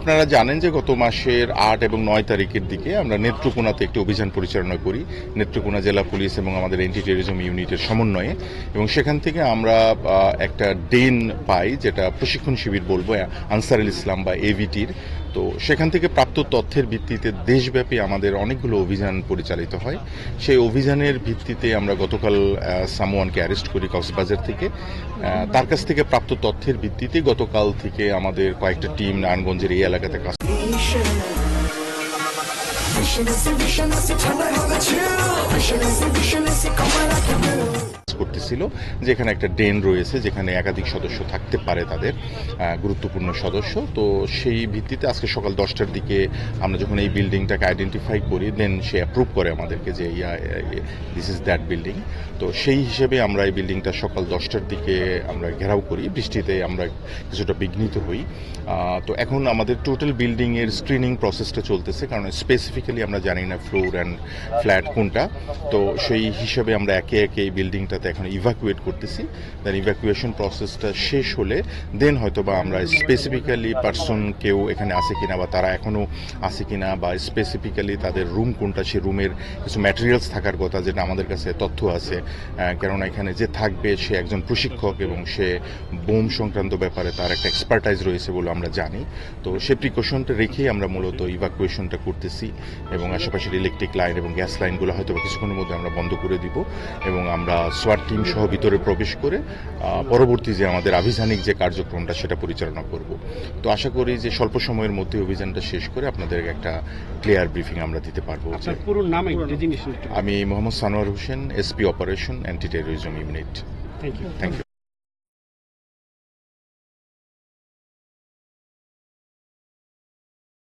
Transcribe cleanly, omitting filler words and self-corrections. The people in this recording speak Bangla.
আপনারা জানেন যে গত মাসের 8 এবং 9 তারিখের দিকে আমরা নেত্রকোনাতে একটি অভিযান পরিচালনা করি নৃত্যকোনা জেলা পুলিশ এবং আমাদের অ্যান্টি টেররিজম ইউনিটের সমন্বয়ে, এবং সেখান থেকে আমরা একটা ডেন পাই, যেটা প্রশিক্ষণ শিবির বলবো আনসারুল ইসলাম বা এভিটির। তো সেখান থেকে প্রাপ্ত তথ্যের ভিত্তিতে দেশব্যাপী আমাদের অনেকগুলো অভিযান পরিচালিত হয়। সেই অভিযানের ভিত্তিতে আমরা গতকাল সামওয়ানকে অ্যারেস্ট করি কক্সবাজার থেকে। তার কাছ থেকে প্রাপ্ত তথ্যের ভিত্তিতে গতকাল থেকে আমাদের কয়েকটা টিম নারায়ণগঞ্জের এই এলাকাতে কাজ করতেছিল, যেখানে একটা ডেন রয়েছে যেখানে একাধিক সদস্য থাকতে পারে, তাদের গুরুত্বপূর্ণ সদস্য। তো সেই ভিত্তিতে আজকে সকাল 10টার দিকে আমরা যখন এই বিল্ডিংটাকে আইডেন্টিফাই করি, দেন সে অ্যাপ্রুভ করে আমাদেরকে যে দিস ইজ দ্যাট বিল্ডিং। তো সেই হিসেবে আমরা এই বিল্ডিংটা সকাল 10টার দিকে আমরা ঘেরাও করি। বৃষ্টিতে আমরা কিছুটা বিঘ্নিত হই। তো এখন আমাদের টোটাল বিল্ডিংয়ের স্ক্রিনিং প্রসেসটা চলতেছে, কারণ স্পেসিফিক্যালি আমরা জানি না ফ্লোর অ্যান্ড ফ্ল্যাট কোনটা। তো সেই হিসাবে আমরা একে একে এই বিল্ডিংটাতে এখন ইভাকুয়েট করতেছি। দেন ইভাকুয়েশন প্রসেসটা শেষ হলে দেন হয়তো বা আমরা স্পেসিফিক্যালি পার্সন কেউ এখানে আছে কিনা, বা তারা এখনও আছে কিনা, বা স্পেসিফিক্যালি তাদের রুম কোনটা, সে রুমের কিছু ম্যাটেরিয়ালস থাকার কথা, যেটা আমাদের কাছে তথ্য আছে। কেননা এখানে যে থাকবে সে একজন প্রশিক্ষক এবং সে বোম সংক্রান্ত ব্যাপারে তার একটা এক্সপার্টাইজ রয়েছে বলে আমরা জানি। তো সে প্রিকশনটা রেখেই আমরা মূলত ইভাকুয়েশনটা করতেছি, এবং আশেপাশের ইলেকট্রিক লাইন এবং গ্যাস লাইনগুলো হয়তো কিছুক্ষণের মধ্যে আমরা বন্ধ করে দিব, এবং আমরা সোয়াট টিম সহ ভিতরে প্রবেশ করে পরবর্তী যে আমাদের আভিযানিক যে কার্যক্রমটা সেটা পরিচালনা করব। তো আশা করি যে স্বল্প সময়ের মধ্যে অভিযানটা শেষ করে আপনাদের একটা ক্লিয়ার ব্রিফিং আমরা দিতে পারবো। আমি Mohammad Sanowar Hossain, SP operation anti terrorism unit. Thank you.